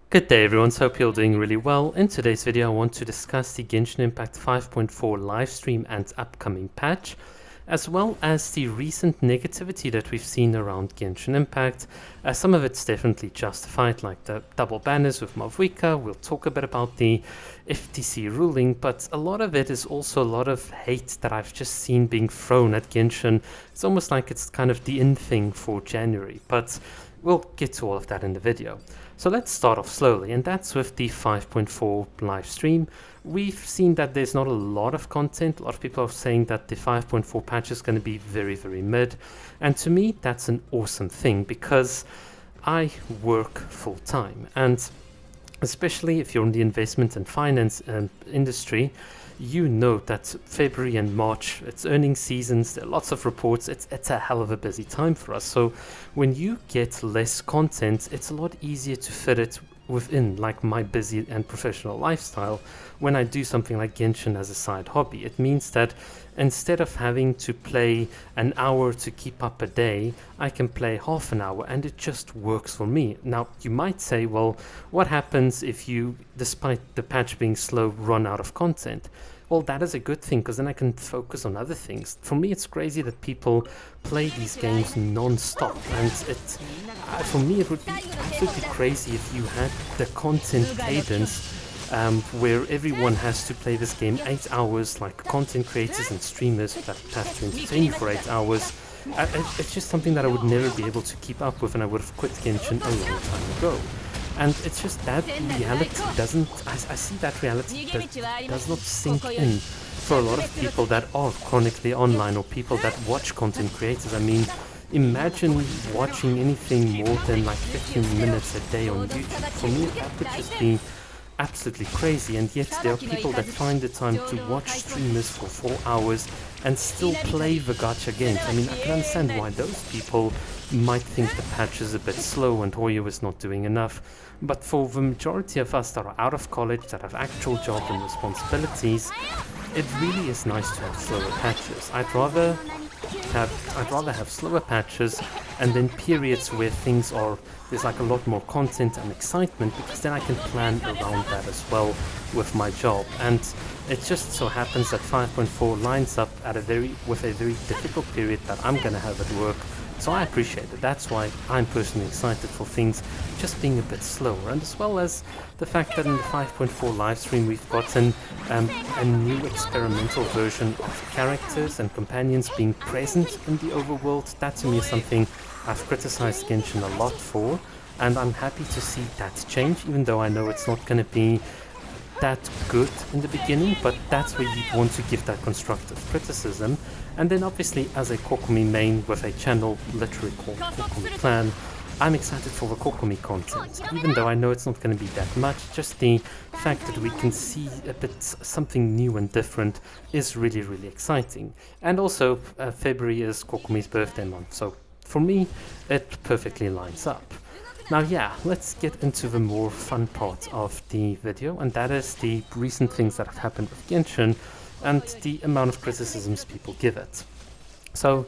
Good day everyone, so hope you're doing really well. In today's video I want to discuss the Genshin Impact 5.4 livestream and upcoming patch, as well as the recent negativity that we've seen around Genshin Impact. Some of it's definitely justified, like the double banners with Mavwika. We'll talk a bit about the FTC ruling, but a lot of it is also a lot of hate that I've just seen being thrown at Genshin. It's almost like it's kind of the in thing for January, but we'll get to all of that in the video. So let's start off slowly, and that's with the 5.4 live stream. We've seen that there's not a lot of content. A lot of people are saying that the 5.4 patch is going to be very mid, and to me that's an awesome thing because I work full time, and especially if you're in the investment and finance industry, you know that February and March, it's earnings seasons, there are lots of reports, it's a hell of a busy time for us. So when you get less content, it's a lot easier to fit it within like my busy and professional lifestyle. When I do something like Genshin as a side hobby, it means that instead of having to play an hour to keep up a day, I can play half an hour and it just works for me. Now you might say, well, what happens if you, despite the patch being slow, run out of content? Well, that is a good thing because then I can focus on other things. For me, it's crazy that people play these games non-stop, and for me it would be absolutely crazy if you had the content cadence where everyone has to play this game 8 hours, like content creators and streamers that have to entertain you for 8 hours. It's just something that I would never be able to keep up with, and I would have quit Genshin a long time ago. And it's just that reality doesn't, I see that reality that does not sink in for a lot of people that are chronically online or people that watch content creators. I mean, imagine watching anything more than like 15 minutes a day on YouTube. For me, that would just be absolutely crazy, and yet there are people that find the time to watch streamers for 4 hours and still play the gacha games. I mean, I can understand why those people might think the patch is a bit slow and Hoyo is not doing enough, but for the majority of us that are out of college, that have actual jobs and responsibilities, it really is nice to have slower patches. I'd rather have slower patches and then periods where things are, there's like a lot more content and excitement, because then I can plan around that as well with my job. And it just so happens that 5.4 lines up at with a very difficult period that I'm gonna have at work. So I appreciate it. That's why I'm personally excited for things just being a bit slower, and as well as the fact that in the 5.4 livestream we've gotten a new experimental version of characters and companions being present in the overworld. That to me is something I've criticized Genshin a lot for, and I'm happy to see that change, even though I know it's not going to be that good in the beginning, but that's where you want to give that constructive criticism. And then obviously as a Kokomi main with a channel literally called Kokomi Clan, I'm excited for the Kokomi content, even though I know it's not going to be that much. Just the fact that we can see a bit something new and different is really exciting. And also February is Kokomi's birthday month, so for me it perfectly lines up. Now yeah, let's get into the more fun part of the video, and that is the recent things that have happened with Genshin and the amount of criticisms people give it. So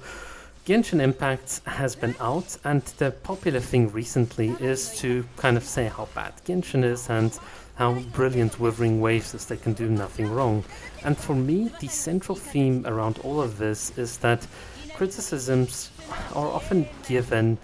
Genshin Impact has been out, and the popular thing recently is to kind of say how bad Genshin is and how brilliant Withering Waves is, they can do nothing wrong. And for me, the central theme around all of this is that criticisms are often given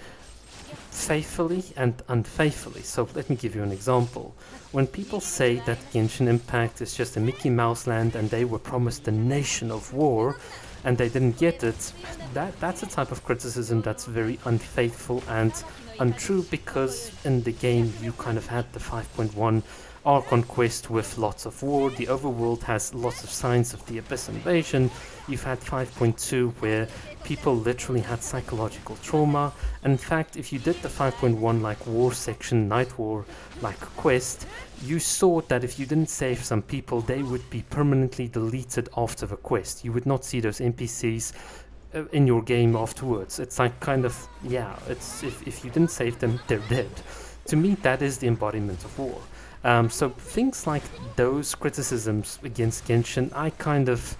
faithfully and unfaithfully. So let me give you an example. When people say that Genshin Impact is just a Mickey Mouse land and they were promised a nation of war and they didn't get it, that's a type of criticism that's very unfaithful and untrue, because in the game you kind of had the 5.1 Archon quest with lots of war, the overworld has lots of signs of the Abyss invasion, you've had 5.2 where people literally had psychological trauma. In fact, if you did the 5.1 like war section, night war like quest, you saw that if you didn't save some people, they would be permanently deleted after the quest. You would not see those NPCs in your game afterwards. It's like kind of, yeah, it's if you didn't save them, they're dead. To me, that is the embodiment of war. So things like those criticisms against Genshin, I kind of,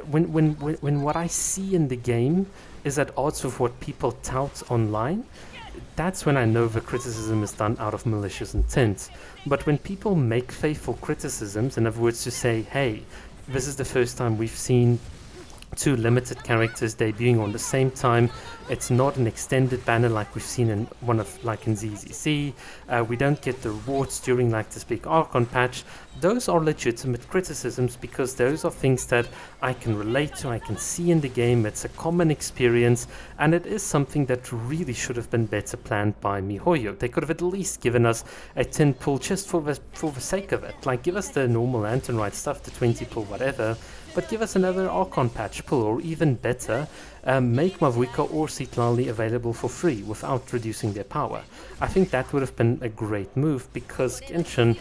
when what I see in the game is at odds with what people tout online, that's when I know the criticism is done out of malicious intent. But when people make faithful criticisms, in other words, to say, hey, this is the first time we've seen two limited characters debuting on the same time. It's not an extended banner like we've seen in in ZZC. We don't get the rewards during like this big Archon patch. Those are legitimate criticisms because those are things that I can relate to, I can see in the game. It's a common experience, and it is something that really should have been better planned by MiHoYo. They could have at least given us a 10 pull just for the sake of it. Like, give us the normal Lantern Rite stuff, the 20 pull, whatever, but give us another Archon patch pull, or even better, make Mavuika or Citlali available for free without reducing their power. I think that would have been a great move, because Genshin,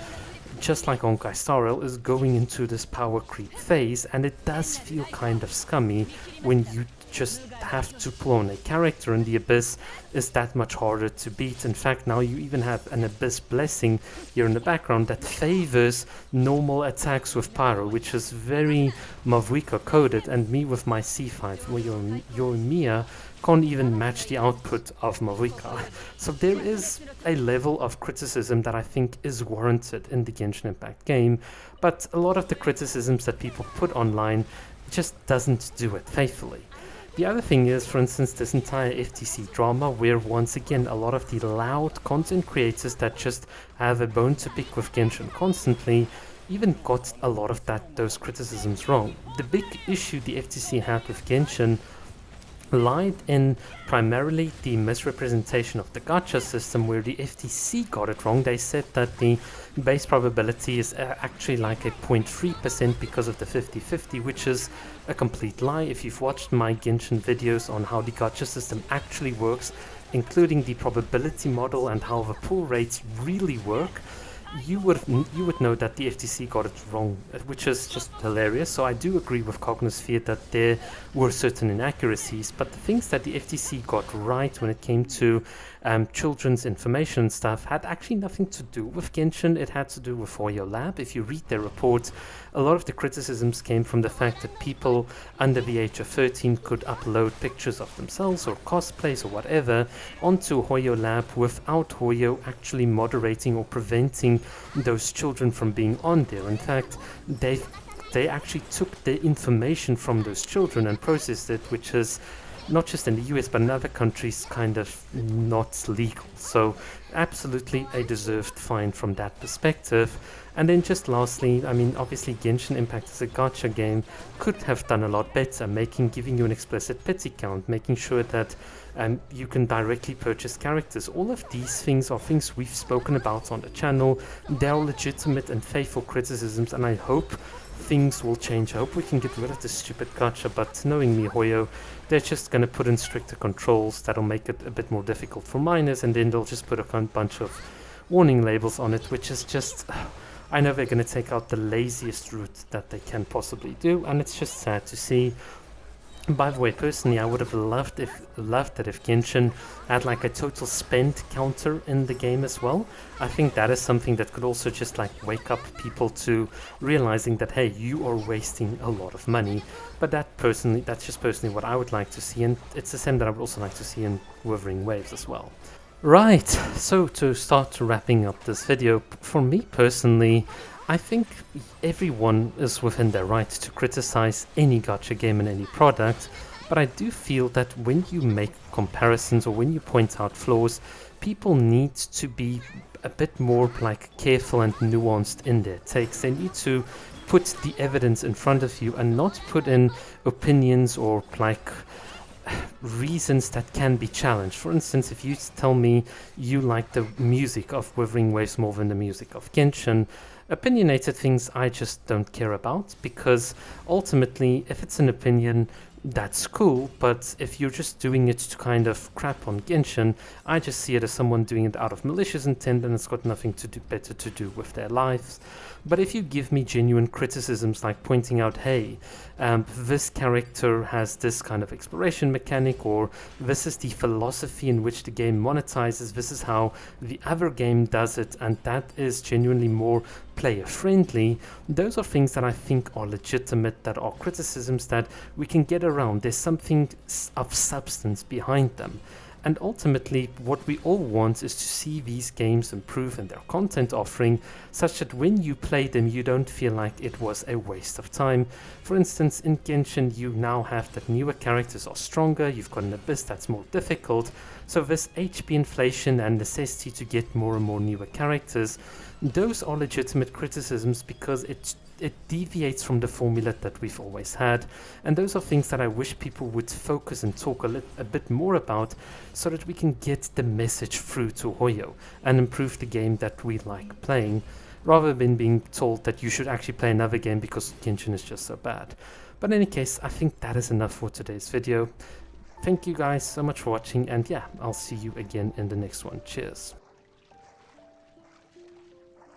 just like Honkai Star Rail, is going into this power creep phase, and it does feel kind of scummy when you just have to pull on a character, and the Abyss is that much harder to beat. In fact, now you even have an Abyss Blessing here in the background that favors normal attacks with Pyro, which is very Mavuika coded, and me with my C5, where your Mia can't even match the output of Mavuika. So there is a level of criticism that I think is warranted in the Genshin Impact game, but a lot of the criticisms that people put online just doesn't do it faithfully. The other thing is, for instance, this entire FTC drama, where once again a lot of the loud content creators that just have a bone to pick with Genshin constantly even got a lot of those criticisms wrong. The big issue the FTC had with Genshin lied in primarily the misrepresentation of the gacha system, where the FTC got it wrong. They said that the base probability is actually like a 0.3% because of the 50-50, which is a complete lie. If you've watched my Genshin videos on how the gacha system actually works, including the probability model and how the pull rates really work, you would know that the FTC got it wrong, which is just hilarious. So I do agree with Cognosphere that there were certain inaccuracies, but the things that the FTC got right when it came to children's information stuff had actually nothing to do with Genshin. It had to do with HoYo Lab. If you read their reports, a lot of the criticisms came from the fact that people under the age of 13 could upload pictures of themselves or cosplays or whatever onto HoYo Lab without HoYo actually moderating or preventing those children from being on there. In fact, they actually took the information from those children and processed it, which is not just in the US but in other countries kind of not legal. So absolutely a deserved fine from that perspective. And then just lastly, I mean, obviously Genshin Impact as a gacha game could have done a lot better, giving you an explicit pity count, making sure that you can directly purchase characters. All of these things are things we've spoken about on the channel. They are legitimate and faithful criticisms, and I hope things will change. I hope we can get rid of this stupid gacha, but knowing MiHoYo, they're just going to put in stricter controls that'll make it a bit more difficult for minors, and then they'll just put a bunch of warning labels on it, which is just... I know they're going to take out the laziest route that they can possibly do, and it's just sad to see. By the way, personally, I would have loved it if Genshin had like a total spend counter in the game as well. I think that is something that could also just like wake up people to realizing that, hey, you are wasting a lot of money. But that's just personally what I would like to see, and it's the same that I would also like to see in Wuthering Waves as well. Right, so to start wrapping up this video, for me personally, I think everyone is within their right to criticize any gacha game and any product, but I do feel that when you make comparisons or when you point out flaws, people need to be a bit more like careful and nuanced in their takes. They need to put the evidence in front of you and not put in opinions or like reasons that can be challenged. For instance, if you tell me you like the music of Wuthering Waves more than the music of Genshin, opinionated things I just don't care about, because ultimately, if it's an opinion, that's cool, but if you're just doing it to kind of crap on Genshin, I just see it as someone doing it out of malicious intent, and it's got nothing to do better to do with their lives. But if you give me genuine criticisms like pointing out, hey, this character has this kind of exploration mechanic, or this is the philosophy in which the game monetizes, this is how the other game does it, and that is genuinely more player friendly, those are things that I think are legitimate, that are criticisms that we can get around. There's something of substance behind them. And ultimately, what we all want is to see these games improve in their content offering, such that when you play them, you don't feel like it was a waste of time. For instance, in Genshin, you now have that newer characters are stronger, you've got an abyss that's more difficult, so this HP inflation and necessity to get more and more newer characters, those are legitimate criticisms because it deviates from the formula that we've always had, and those are things that I wish people would focus and talk a bit more about, so that we can get the message through to Hoyo and improve the game that we like playing, rather than being told that you should actually play another game because Genshin is just so bad. But in any case, I think that is enough for today's video. Thank you guys so much for watching, and yeah, I'll see you again in the next one. Cheers.